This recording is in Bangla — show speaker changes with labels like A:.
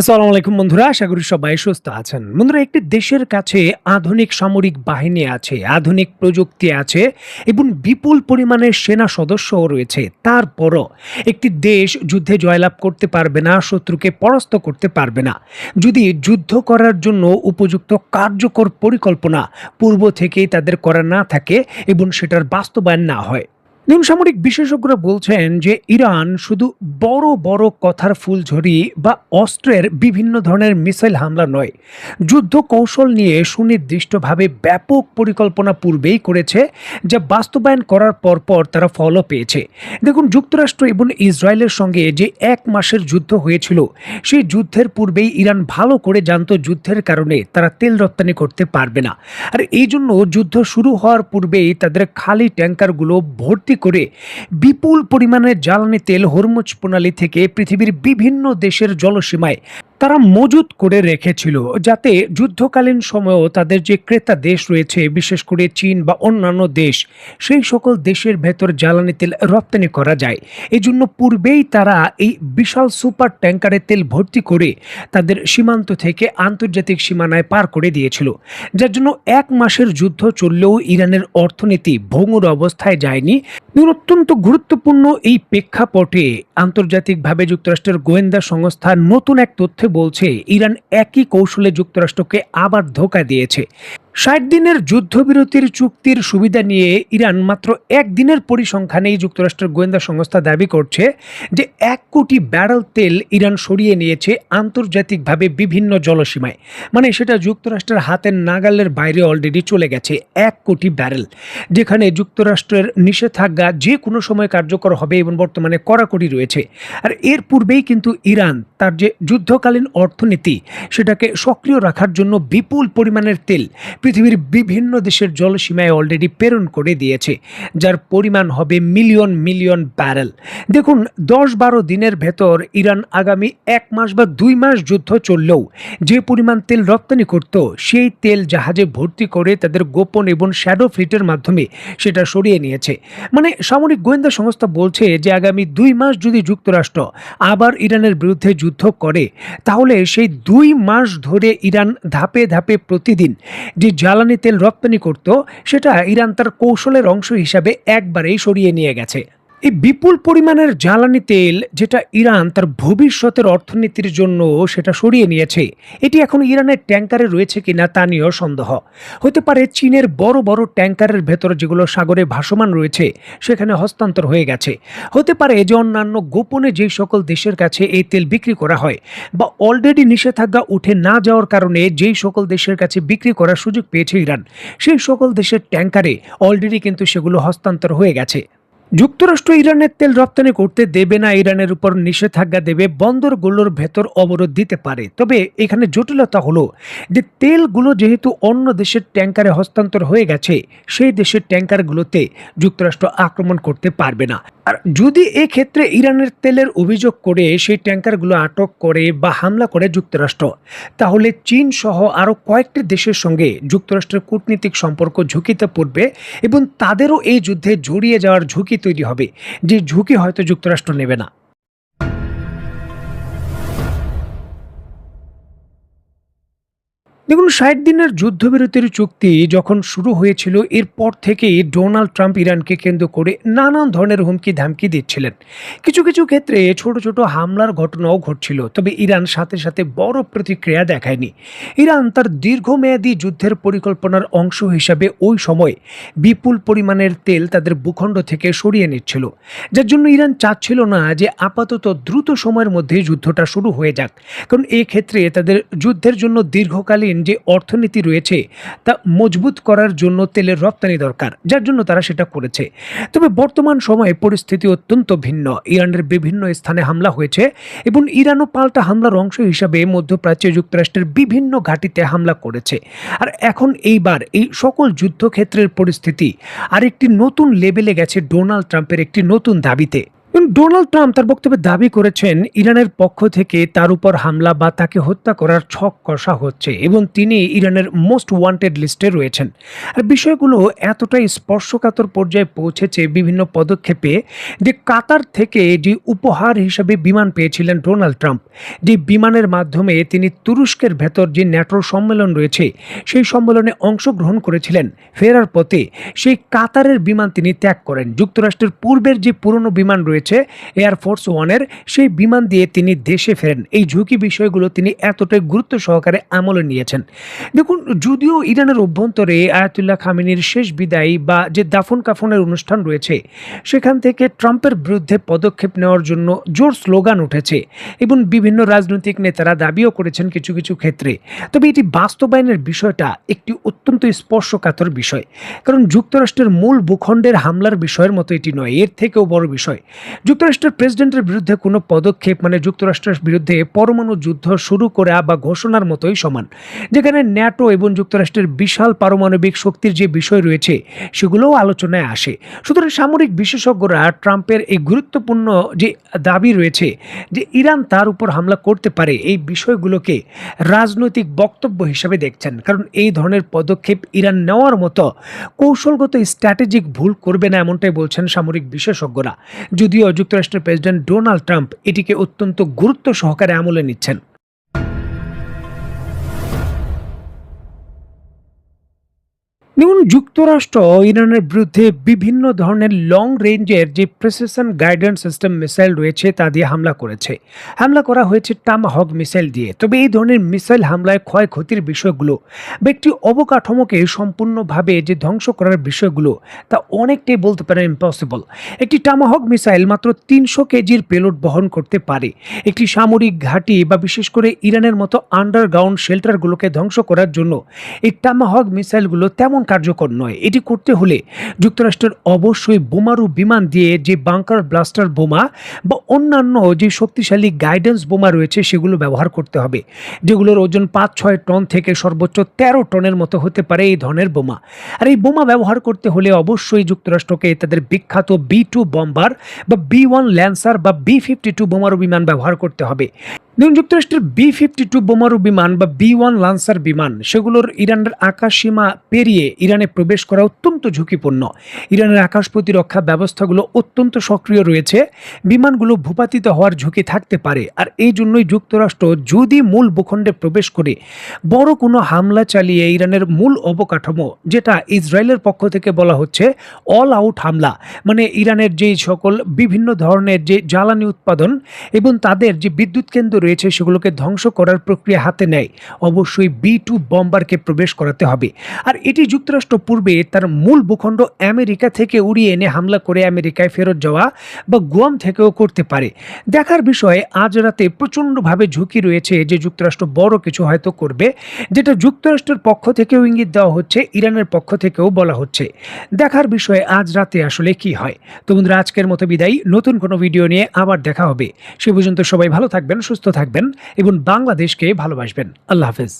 A: আসসালামু আলাইকুম বন্ধুরা, আশা করি সবাই সুস্থ আছেন। বন্ধুরা, একটি দেশের কাছে আধুনিক সামরিক বাহিনী আছে, আধুনিক প্রযুক্তি আছে এবং বিপুল পরিমাণের সেনা সদস্যও রয়েছে। তারপরও একটি দেশ যুদ্ধে জয়লাভ করতে পারবে না, শত্রুকে পরাস্ত করতে পারবে না যদি যুদ্ধ করার জন্য উপযুক্ত কার্যকর পরিকল্পনা পূর্ব থেকেই তাদের করা না থাকে এবং সেটার বাস্তবায়ন না হয়। সামরিক বিশেষজ্ঞরা বলছেন যে ইরান শুধু বড় বড় কথার ফুলঝুরি বা অস্ত্রের বিভিন্ন ধরনের মিসাইল হামলা নয়, যুদ্ধ কৌশল নিয়ে সুনির্দিষ্টভাবে ব্যাপক পরিকল্পনা পূর্বেই করেছে, যা বাস্তবায়ন করার পরপর তারা ফলও পেয়েছে। দেখুন, যুক্তরাষ্ট্র এবং ইসরায়েলের সঙ্গে যে 1 মাসের যুদ্ধ হয়েছিল, সেই যুদ্ধের পূর্বেই ইরান ভালো করে জানত যুদ্ধের কারণে তারা তেল রপ্তানি করতে পারবে না। আর এই জন্য যুদ্ধ শুরু হওয়ার পূর্বেই তাদের খালি ট্যাঙ্কারগুলো ভর্তি করে বিপুল পরিমাণের জ্বালানি তেল হরমুজ প্রণালী থেকে পৃথিবীর বিভিন্ন দেশের জলসীমায় তারা মজুত করে রেখেছিল, যাতে যুদ্ধকালীন সময়েও তাদের যে ক্রেতা দেশ রয়েছে, বিশেষ করে চীন বা অন্যান্য দেশ, সেই সকল দেশের ভেতর জ্বালানি তেল রপ্তানি করা যায়। এই জন্য পূর্বেই তারা এই বিশাল সুপার ট্যাঙ্কারে তেল ভর্তি করে তাদের সীমান্ত থেকে আন্তর্জাতিক সীমানায় পার করে দিয়েছিল, যার জন্য 1 মাসের যুদ্ধ চললেও ইরানের অর্থনীতি ভঙ্গুর অবস্থায় যায়নি। অত্যন্ত গুরুত্বপূর্ণ এই প্রেক্ষাপটে আন্তর্জাতিকভাবে যুক্তরাষ্ট্রের গোয়েন্দা সংস্থা নতুন এক তথ্যে বলছে ইরান একই কৌশলে যুক্তরাষ্ট্রকে আবার ধোঁকা দিয়েছে। 60 দিনের যুদ্ধবিরতির চুক্তির সুবিধা নিয়ে ইরান মাত্র 1 দিনের পরিসংখ্যানেই যুক্তরাষ্ট্রের গোয়েন্দা সংস্থা দাবি করছে যে 1 কোটি ব্যারেল তেল ইরান সরিয়ে নিয়েছে আন্তর্জাতিকভাবে বিভিন্ন জলসীমায়। মানে সেটা যুক্তরাষ্ট্রের হাতের নাগালের বাইরে অলরেডি চলে গেছে 1 কোটি ব্যারেল, যেখানে যুক্তরাষ্ট্রের নিষেধাজ্ঞা যে কোনো সময় কার্যকর হবে এবং বর্তমানে কড়াকড়ি রয়েছে। আর এর পূর্বেই কিন্তু ইরান তার যে যুদ্ধকালীন অর্থনীতি, সেটাকে সক্রিয় রাখার জন্য বিপুল পরিমাণের তেল পৃথিবীর বিভিন্ন দেশের জলসীমায় অলরেডি প্রেরণ করে দিয়েছে, যার পরিমাণ হবে মিলিয়ন মিলিয়ন ব্যারেল। দেখুন, 10-12 দিনের ভেতর ইরান আগামী 1 মাস বা 2 মাস যুদ্ধ চললেও যে পরিমাণ তেল রপ্তানি করত, সেই তেল জাহাজে ভর্তি করে তাদের গোপন এবং শ্যাডো ফ্লিটের মাধ্যমে সেটা সরিয়ে নিয়েছে। মানে সামরিক গোয়েন্দা সংস্থা বলছে যে আগামী 2 মাস যদি যুক্তরাষ্ট্র আবার ইরানের বিরুদ্ধে যুদ্ধ করে, তাহলে সেই 2 মাস ধরে ইরান ধাপে ধাপে প্রতিদিন যে জ্বালানি তেল রপ্তানি করত, সেটা ইরান তার কৌশলের অংশ হিসাবে একবারেই সরিয়ে নিয়ে গেছে। এই বিপুল পরিমাণের জ্বালানি তেল যেটা ইরান তার ভবিষ্যতের অর্থনীতির জন্য সেটা সরিয়ে নিয়েছে, এটি এখন ইরানের ট্যাঙ্কারে রয়েছে কিনা তা নিয়েও সন্দেহ। হতে পারে চীনের বড় বড় ট্যাঙ্কারের ভেতর যেগুলো সাগরে ভাসমান রয়েছে, সেখানে হস্তান্তর হয়ে গেছে। হতে পারে যে অন্যান্য গোপনে যে সকল দেশের কাছে এই তেল বিক্রি করা হয়, বা অলরেডি নিষেধাজ্ঞা উঠে না যাওয়ার কারণে যেই সকল দেশের কাছে বিক্রি করার সুযোগ পেয়েছে ইরান, সেই সকল দেশের ট্যাঙ্কারে অলরেডি কিন্তু সেগুলো হস্তান্তর হয়ে গেছে। যুক্তরাষ্ট্র ইরানের তেল রপ্তানি করতে দেবে না, ইরানের উপর নিষেধাজ্ঞা দেবে, বন্দরগুলোর ভেতর অবরোধ দিতে পারে। তবে এখানে জটিলতা হলো যে তেলগুলো যেহেতু অন্য দেশের ট্যাঙ্কারে হস্তান্তর হয়ে গেছে, সেই দেশের ট্যাঙ্কারগুলোতে যুক্তরাষ্ট্র আক্রমণ করতে পারবে না। আর যদি এক্ষেত্রে ইরানের তেলের অভিযোগ করে সেই ট্যাঙ্কারগুলো আটক করে বা হামলা করে যুক্তরাষ্ট্র, তাহলে চীন সহ আরও কয়েকটি দেশের সঙ্গে যুক্তরাষ্ট্রের কূটনীতিক সম্পর্ক ঝুঁকিতে পড়বে এবং তাদেরও এই যুদ্ধে জড়িয়ে যাওয়ার ঝুঁকি তৈরি হবে, যে ঝুঁকি হয়তো যুক্তরাষ্ট্র নেবে না। দেখুন, 60 দিনের যুদ্ধবিরতির চুক্তি যখন শুরু হয়েছিল, এরপর থেকেই ডোনাল্ড ট্রাম্প ইরানকে কেন্দ্র করে নানান ধরনের হুমকি ধামকি দিচ্ছিলেন। কিছু কিছু ক্ষেত্রে ছোট ছোট হামলার ঘটনাও ঘটছিল, তবে ইরান সাথে সাথে বড় প্রতিক্রিয়া দেখায়নি। ইরান তার দীর্ঘমেয়াদী যুদ্ধের পরিকল্পনার অংশ হিসাবে ওই সময় বিপুল পরিমাণের তেল তাদের ভূখণ্ড থেকে সরিয়ে নিচ্ছিল, যার জন্য ইরান চাচ্ছিল না যে আপাতত দ্রুত সময়ের মধ্যে যুদ্ধটা শুরু হয়ে যাক, কারণ এই ক্ষেত্রে তাদের যুদ্ধের জন্য দীর্ঘকালীন যে অর্থনীতি রয়েছে তা মজবুত করার জন্য তেলের রপ্তানি দরকার, যার জন্য তারা সেটা করেছে। তবে বর্তমান সময়ে পরিস্থিতি অত্যন্ত ভিন্ন। ইরানের বিভিন্ন স্থানে হামলা হয়েছে এবং ইরানও পাল্টা হামলার অংশ হিসাবে মধ্যপ্রাচ্যে যুক্তরাষ্ট্রের বিভিন্ন ঘাঁটিতে হামলা করেছে। আর এখন এইবার এই সকল যুদ্ধক্ষেত্রের পরিস্থিতি আরেকটি নতুন লেভেলে গেছে ডোনাল্ড ট্রাম্পের একটি নতুন দাবিতে। এবং ডোনাল্ড ট্রাম্প তার বক্তব্যে দাবি করেছেন ইরানের পক্ষ থেকে তার উপর হামলা বা তাকে হত্যা করার ছক কষা হচ্ছে এবং তিনি ইরানের মোস্ট ওয়ান্টেড লিস্টে রয়েছেন। আর বিষয়গুলো এতটাই স্পর্শকাতর পর্যায়ে পৌঁছেছে বিভিন্ন পদক্ষেপে যে কাতার থেকে যে উপহার হিসেবে বিমান পেয়েছিলেন ডোনাল্ড ট্রাম্প, যে বিমানের মাধ্যমে তিনি তুরস্কের ভেতর যে ন্যাটোর সম্মেলন রয়েছে সেই সম্মেলনে অংশগ্রহণ করেছিলেন, ফেরার পথে সেই কাতারের বিমান তিনি ত্যাগ করেন। যুক্তরাষ্ট্রের পূর্বের যে পুরনো বিমান রয়েছে এয়ারফোর্স ওয়ানের, সেই বিমান দিয়ে তিনি দেশে ফেরেন। এই ঝুঁকি বিষয়গুলো তিনি এতটাই গুরুত্ব সহকারে আমলে নিয়েছেন। দেখুন, যদিও ইরানের অভ্যন্তরে আয়াতুল্লাহ খামেনির শেষ বিদায় বা যে দাফন কাফনের অনুষ্ঠান রয়েছে সেখান থেকে ট্রাম্পের বিরুদ্ধে পদক্ষেপ নেওয়ার জন্য জোর স্লোগান উঠেছে এবং বিভিন্ন রাজনৈতিক নেতারা দাবিও করেছেন কিছু কিছু ক্ষেত্রে, তবে এটি বাস্তবায়নের বিষয়টা একটি অত্যন্ত স্পর্শকাতর বিষয়। কারণ যুক্তরাষ্ট্রের মূল ভূখণ্ডের হামলার বিষয়ের মতো এটি নয়, এর থেকেও বড় বিষয়। যুক্তরাষ্ট্রের প্রেসিডেন্টের বিরুদ্ধে কোনো পদক্ষেপ মানে যুক্তরাষ্ট্রের বিরুদ্ধে পরমাণু যুদ্ধ শুরু করা বা ঘোষণার মতোই সমান, যেখানে ন্যাটো এবং যুক্তরাষ্ট্রের বিশাল পারমাণবিক শক্তির যে বিষয় রয়েছে সেগুলোও আলোচনায় আসে। সুতরাং সামরিক বিশেষজ্ঞরা ট্রাম্পের এই গুরুত্বপূর্ণ যে দাবি রয়েছে যে ইরান তার উপর হামলা করতে পারে, এই বিষয়গুলোকে রাজনৈতিক বক্তব্য হিসেবে দেখছেন। কারণ এই ধরনের পদক্ষেপ ইরান নেওয়ার মতো কৌশলগত স্ট্র্যাটেজিক ভুল করবে না, এমনটাই বলছেন সামরিক বিশেষজ্ঞরা। যদিও যুক্তরাষ্ট্রের প্রেসিডেন্ট ডোনাল্ড ট্রাম্প এটিকে অত্যন্ত গুরুত্ব সহকারে আমলে নিচ্ছেন। দেখুন, যুক্তরাষ্ট্র ইরানের বিরুদ্ধে বিভিন্ন ধরনের লং রেঞ্জের যে প্রিসিশন গাইডেন্স সিস্টেম মিসাইল রয়েছে তা দিয়ে হামলা করা হয়েছে টামাহক মিসাইল দিয়ে। তবে এই ধরনের মিসাইল হামলায় ক্ষয়ক্ষতির বিষয়গুলো বা একটি অবকাঠামোকে সম্পূর্ণভাবে যে ধ্বংস করার বিষয়গুলো তা অনেকটাই বলতে পারেন ইম্পসিবল। একটি টামাহক মিসাইল মাত্র 300 কেজির পেলোড বহন করতে পারে। একটি সামরিক ঘাঁটি বা বিশেষ করে ইরানের মতো আন্ডারগ্রাউন্ড শেল্টারগুলোকে ধ্বংস করার জন্য এই টামাহক মিসাইলগুলো তেমন কার্যকর নয়। এটি করতে হলে যুক্তরাষ্ট্রের অবশ্যই বোমারু বিমান দিয়ে যে বাংকার ব্লাস্টার বোমা বা অন্যান্য যে শক্তিশালী গাইডেন্স বোমা রয়েছে সেগুলো ব্যবহার করতে হবে, যেগুলোর ওজন 5-6 টন থেকে সর্বোচ্চ 13 টনের মতো হতে পারে এই ধরনের বোমা। আর এই বোমা ব্যবহার করতে হলে অবশ্যই যুক্তরাষ্ট্রকে তাদের বিখ্যাত B2 বম্বার বা B1 ল্যান্সার বা B52 বোমারু বিমান ব্যবহার করতে হবে। যুক্তরাষ্ট্রের B52 বোমারু বিমান বা B1 লান্সার বিমান সেগুলোর ইরানের আকাশ সীমা পেরিয়ে ইরানে প্রবেশ করা অত্যন্ত ঝুঁকিপূর্ণ। ইরানের আকাশ প্রতিরক্ষা ব্যবস্থাগুলো অত্যন্ত সক্রিয় রয়েছে, বিমানগুলো ভূপাতিত হওয়ার ঝুঁকি থাকতে পারে। আর এই জন্যই যুক্তরাষ্ট্র যদি মূল ভূখণ্ডে প্রবেশ করে বড় কোনো হামলা চালিয়ে ইরানের মূল অবকাঠামো, যেটা ইসরায়েলের পক্ষ থেকে বলা হচ্ছে অল আউট হামলা, মানে ইরানের যেই সকল বিভিন্ন ধরনের যে জ্বালানি উৎপাদন এবং তাদের যে বিদ্যুৎ কেন্দ্র রয়েছে সেগুলোকে ধ্বংস করার প্রক্রিয়া হাতে নেয়, অবশ্যই B2 বম্বারকে প্রবেশ করাতে হবে। আর এটি যুক্তরাষ্ট্র পূর্বে তার মূল ভূখণ্ড আমেরিকা থেকে উড়িয়ে এনে হামলা করে আমেরিকায় ফেরত যাওয়া বা গুয়াম থেকেও করতে পারে। দেখার বিষয়ে আজ রাতে প্রচণ্ডভাবে ঝুঁকি রয়েছে যে যুক্তরাষ্ট্র বড় কিছু হয়তো করবে, যেটা যুক্তরাষ্ট্রের পক্ষ থেকেও ইঙ্গিত দেওয়া হচ্ছে, ইরানের পক্ষ থেকেও বলা হচ্ছে। দেখার বিষয়ে আজ রাতে আসলে কি হয়। তো বন্ধুরা, আজকের মতো বিদায়, নতুন কোনো ভিডিও নিয়ে আবার দেখা হবে। সে পর্যন্ত সবাই ভালো থাকবেন, সুস্থ থাকবেন এবং বাংলাদেশকে ভালোবাসবেন। আল্লাহ হাফেজ।